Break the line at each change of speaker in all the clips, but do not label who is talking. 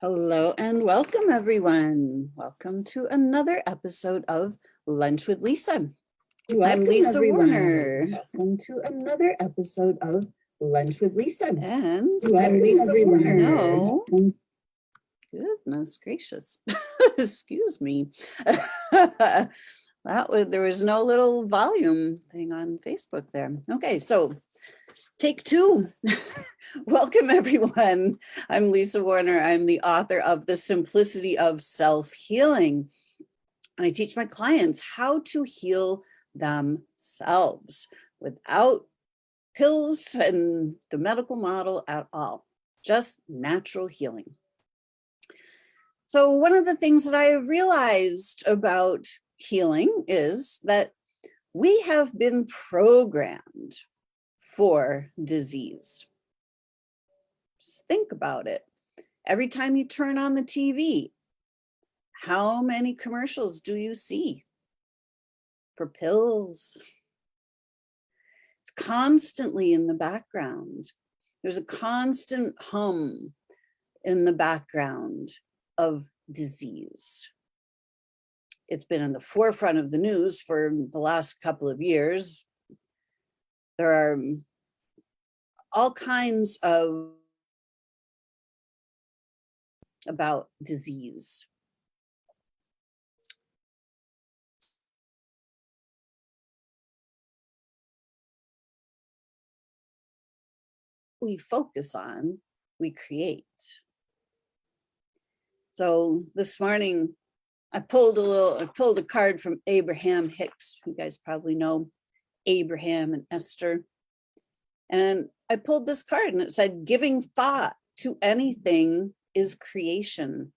Hello and welcome, everyone. Welcome to another episode of Lunch with Lisa. I'm Lisa Warner.
Welcome to another episode of Lunch with Lisa.
And
I'm Lisa Warner.
No, goodness gracious. Excuse me. There was no little volume thing on Facebook there. Okay, so take two. Welcome, everyone. I'm Lisa Warner. I'm the author of The Simplicity of Self-Healing. And I teach my clients how to heal themselves without pills and the medical model at all, just natural healing. So one of the things that I have realized about healing is that we have been programmed for disease. Just think about it. Every time you turn on the TV, how many commercials do you see for pills? It's constantly in the background. There's a constant hum in the background of disease. It's been in the forefront of the news for the last couple of years. There are all kinds of about disease. We focus on, we create. So this morning, I pulled a card from Abraham Hicks. You guys probably know Abraham and Esther. And I pulled this card and it said, giving thought to anything is creation.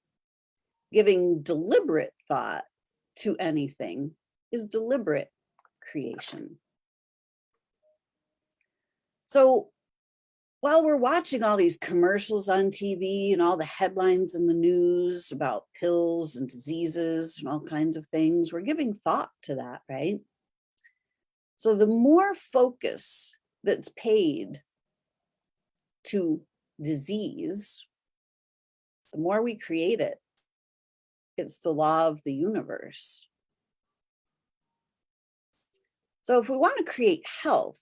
Giving deliberate thought to anything is deliberate creation. So while we're watching all these commercials on TV and all the headlines in the news about pills and diseases and all kinds of things, we're giving thought to that, right? So the more focus that's paid to disease, the more we create it. It's the law of the universe. So if we want to create health,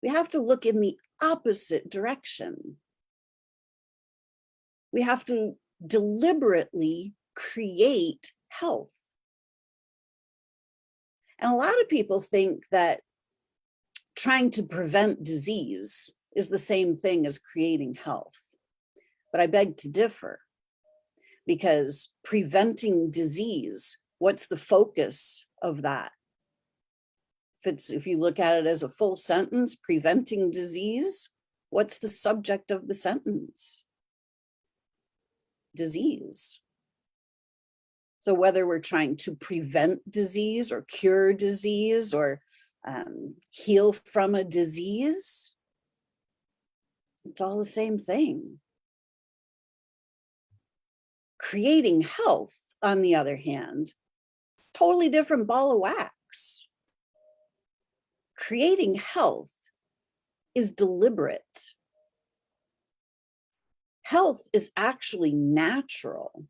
we have to look in the opposite direction. We have to deliberately create health. And a lot of people think that trying to prevent disease is the same thing as creating health. But I beg to differ, because preventing disease, what's the focus of that? If you look at it as a full sentence, preventing disease, what's the subject of the sentence? Disease. So whether we're trying to prevent disease or cure disease or heal from a disease, it's all the same thing. Creating health, on the other hand, totally different ball of wax. Creating health is deliberate. Health is actually natural.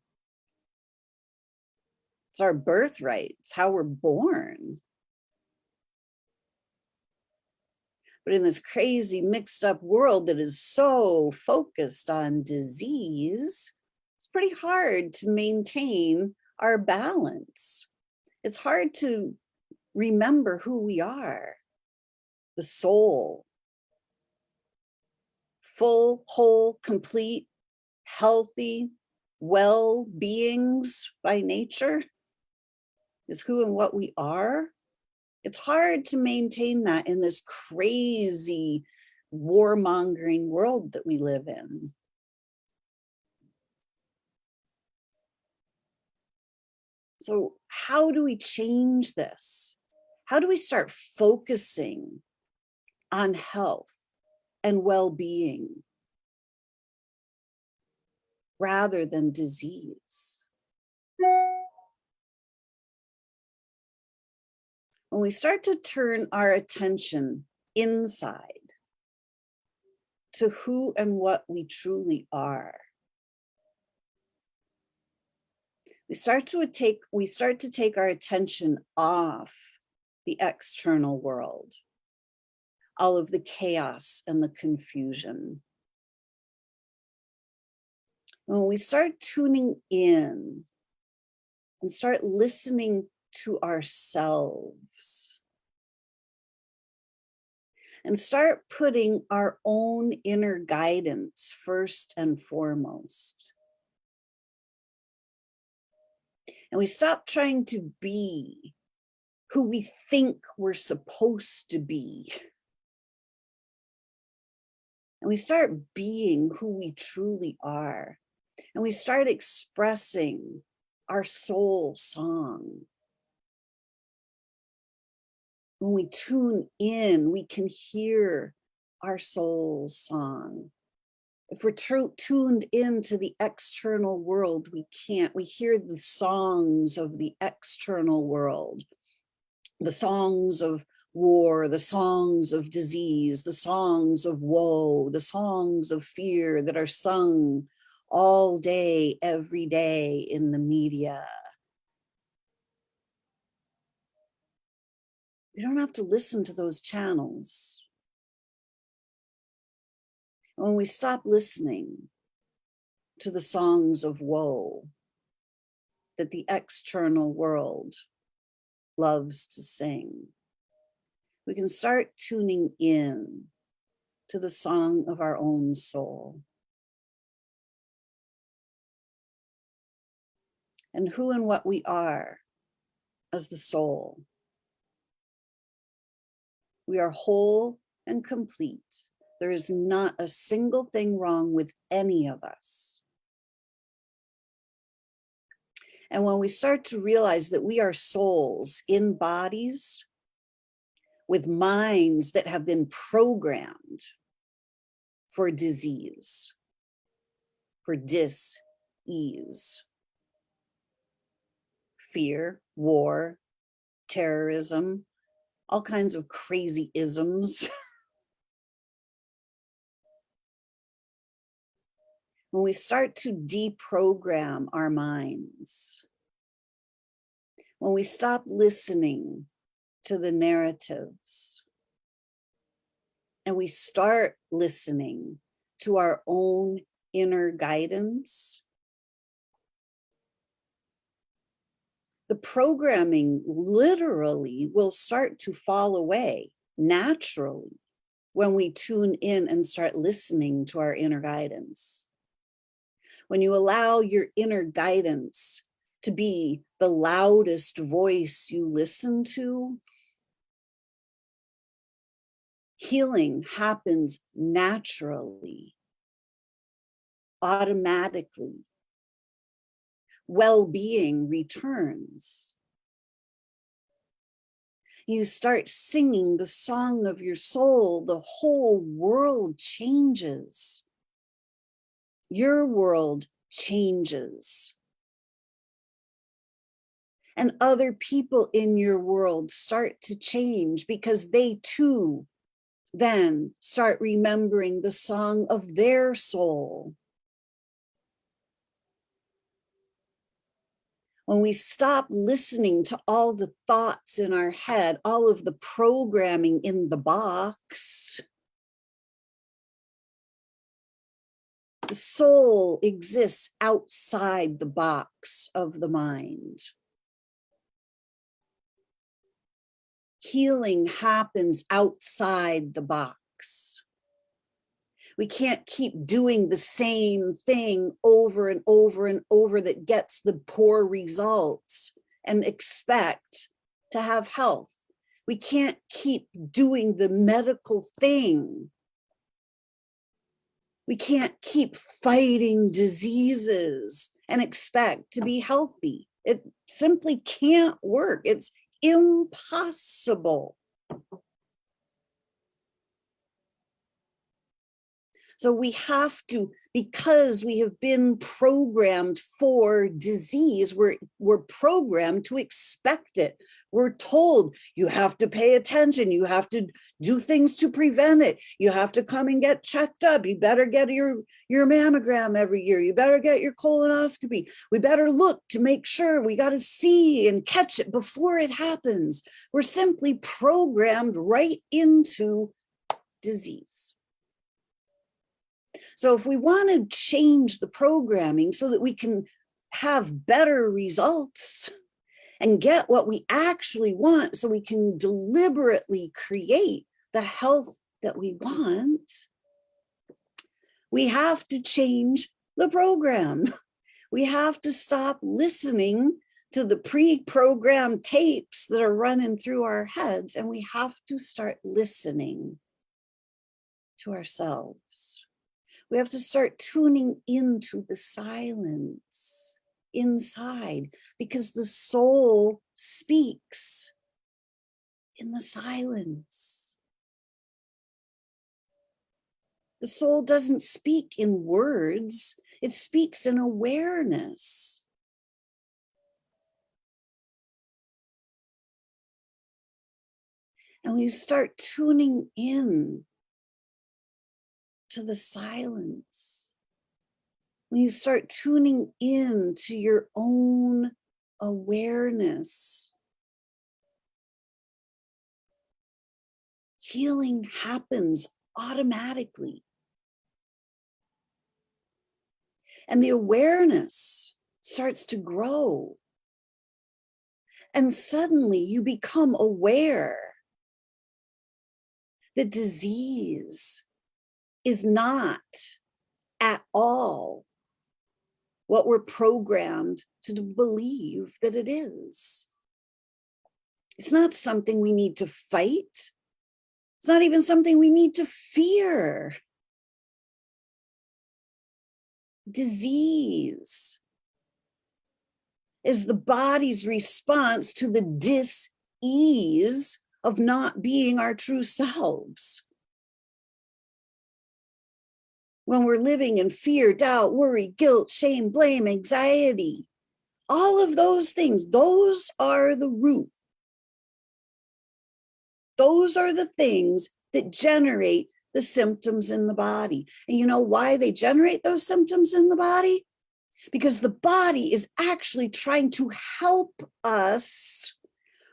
It's our birthright. It's how we're born. But in this crazy mixed up world that is so focused on disease, it's pretty hard to maintain our balance. It's hard to remember who we are, the soul, full, whole, complete, healthy, well beings by nature is who and what we are. It's hard to maintain that in this crazy warmongering world that we live in. So how do we change this? How do we start focusing on health and well-being rather than disease? When we start to turn our attention inside to who and what we truly are, we start to take our attention off the external world, all of the chaos and the confusion. When we start tuning in and start listening to ourselves and start putting our own inner guidance first and foremost, and we stop trying to be who we think we're supposed to be, and we start being who we truly are, and we start expressing our soul song. When we tune in, we can hear our soul song. If we're tuned into the external world, we can't. We hear the songs of the external world, the songs of war, the songs of disease, the songs of woe, the songs of fear that are sung all day, every day in the media. We don't have to listen to those channels. When we stop listening to the songs of woe that the external world loves to sing, we can start tuning in to the song of our own soul. And who and what we are as the soul. We are whole and complete. There is not a single thing wrong with any of us. And when we start to realize that we are souls in bodies with minds that have been programmed for disease, for dis-ease, fear, war, terrorism, all kinds of crazy isms. When we start to deprogram our minds, when we stop listening to the narratives, and we start listening to our own inner guidance, the programming literally will start to fall away naturally when we tune in and start listening to our inner guidance. When you allow your inner guidance to be the loudest voice you listen to, healing happens naturally, automatically. Well-being returns. You start singing the song of your soul, the whole world changes. Your world changes. And other people in your world start to change because they too then start remembering the song of their soul. When we stop listening to all the thoughts in our head, all of the programming in the box, the soul exists outside the box of the mind. Healing happens outside the box. We can't keep doing the same thing over and over and over that gets the poor results and expect to have health. We can't keep doing the medical thing. We can't keep fighting diseases and expect to be healthy. It simply can't work. It's impossible. So we have to, because we have been programmed for disease, we're programmed to expect it. We're told you have to pay attention, you have to do things to prevent it, you have to come and get checked up, you better get your mammogram every year, you better get your colonoscopy, we better look to make sure, we got to see and catch it before it happens. We're simply programmed right into disease. So if we want to change the programming so that we can have better results and get what we actually want, so we can deliberately create the health that we want, we have to change the program. We have to stop listening to the pre-programmed tapes that are running through our heads, and we have to start listening to ourselves. We have to start tuning into the silence inside, because the soul speaks in the silence. The soul doesn't speak in words, it speaks in awareness. And when you start tuning in to the silence, when you start tuning in to your own awareness, healing happens automatically. And the awareness starts to grow. And suddenly you become aware that disease is not at all what we're programmed to believe that it is. It's not something we need to fight. It's not even something we need to fear. Disease is the body's response to the dis-ease of not being our true selves. When we're living in fear, doubt, worry, guilt, shame, blame, anxiety, all of those things, those are the root. Those are the things that generate the symptoms in the body. And you know why they generate those symptoms in the body? Because the body is actually trying to help us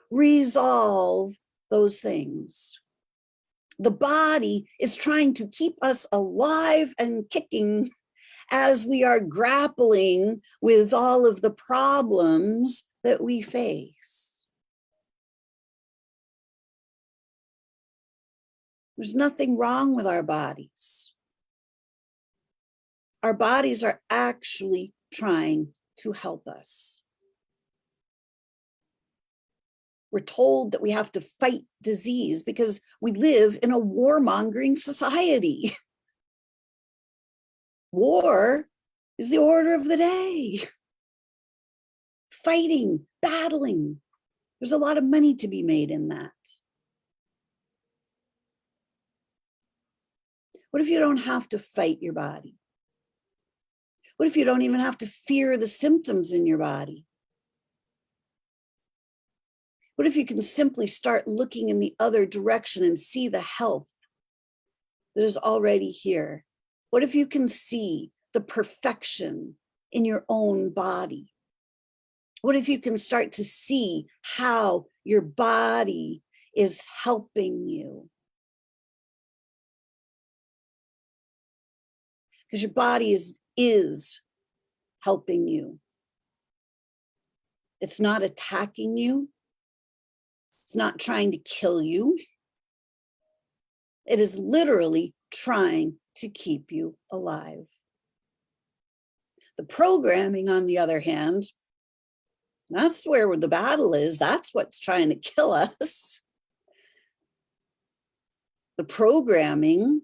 resolve those things. The body is trying to keep us alive and kicking as we are grappling with all of the problems that we face. There's nothing wrong with our bodies. Our bodies are actually trying to help us. We're told that we have to fight disease because we live in a warmongering society. War is the order of the day. Fighting, battling. There's a lot of money to be made in that. What if you don't have to fight your body? What if you don't even have to fear the symptoms in your body? What if you can simply start looking in the other direction and see the health that is already here? What if you can see the perfection in your own body? What if you can start to see how your body is helping you? Because your body is helping you. It's not attacking you. It's not trying to kill you. It is literally trying to keep you alive. The programming, on the other hand, that's where the battle is. That's what's trying to kill us. The programming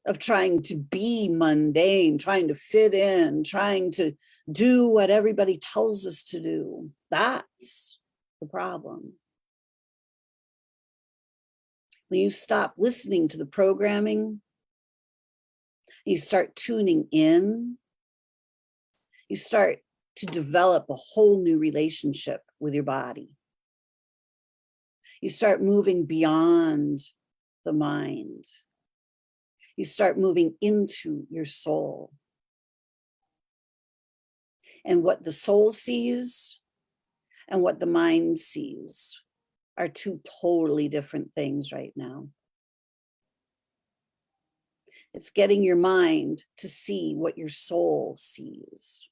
of trying to be mundane, trying to fit in, trying to do what everybody tells us to do. That's the problem. When you stop listening to the programming, You start tuning in. You start to develop a whole new relationship with your body. You start moving beyond the mind. You start moving into your soul. And what the soul sees and what the mind sees are two totally different things right now. It's getting your mind to see what your soul sees.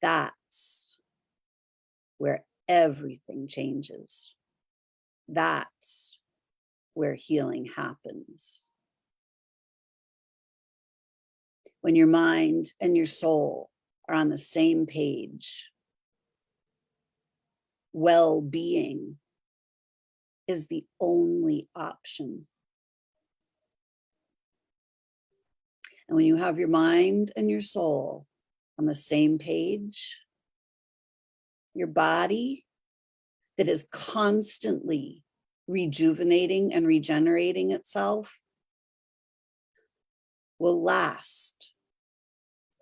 That's where everything changes. That's where healing happens. When your mind and your soul are on the same page, well-being is the only option. And when you have your mind and your soul on the same page, your body that is constantly rejuvenating and regenerating itself will last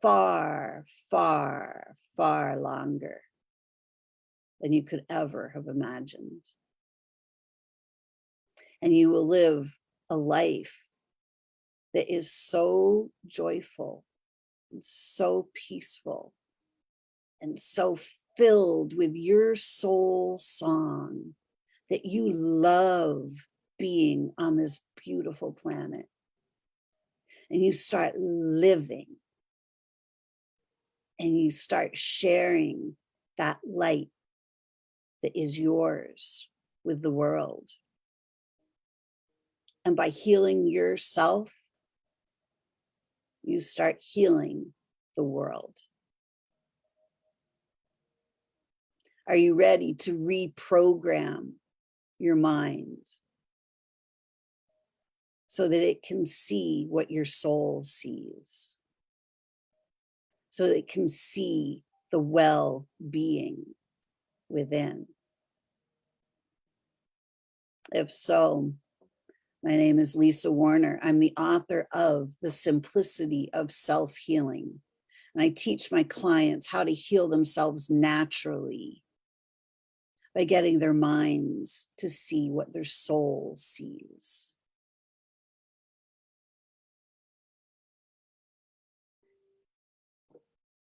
far, far, far longer than you could ever have imagined. And you will live a life that is so joyful and so peaceful and so filled with your soul song that you love being on this beautiful planet. And you start living and you start sharing that light that is yours with the world. And by healing yourself, you start healing the world. Are you ready to reprogram your mind so that it can see what your soul sees? So that it can see the well-being within? If so, my name is Lisa Warner. I'm the author of The Simplicity of Self-Healing. And I teach my clients how to heal themselves naturally by getting their minds to see what their soul sees.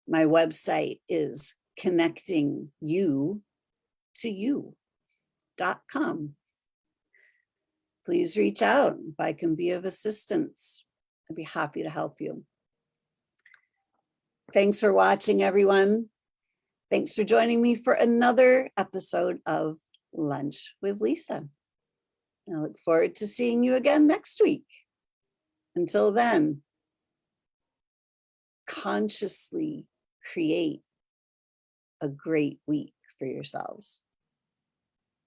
My website is connectingyoutoyou.com. Please reach out if I can be of assistance. I'd be happy to help you. Thanks for watching, everyone. Thanks for joining me for another episode of Lunch with Lisa. I look forward to seeing you again next week. Until then, consciously create a great week for yourselves.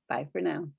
Bye for now.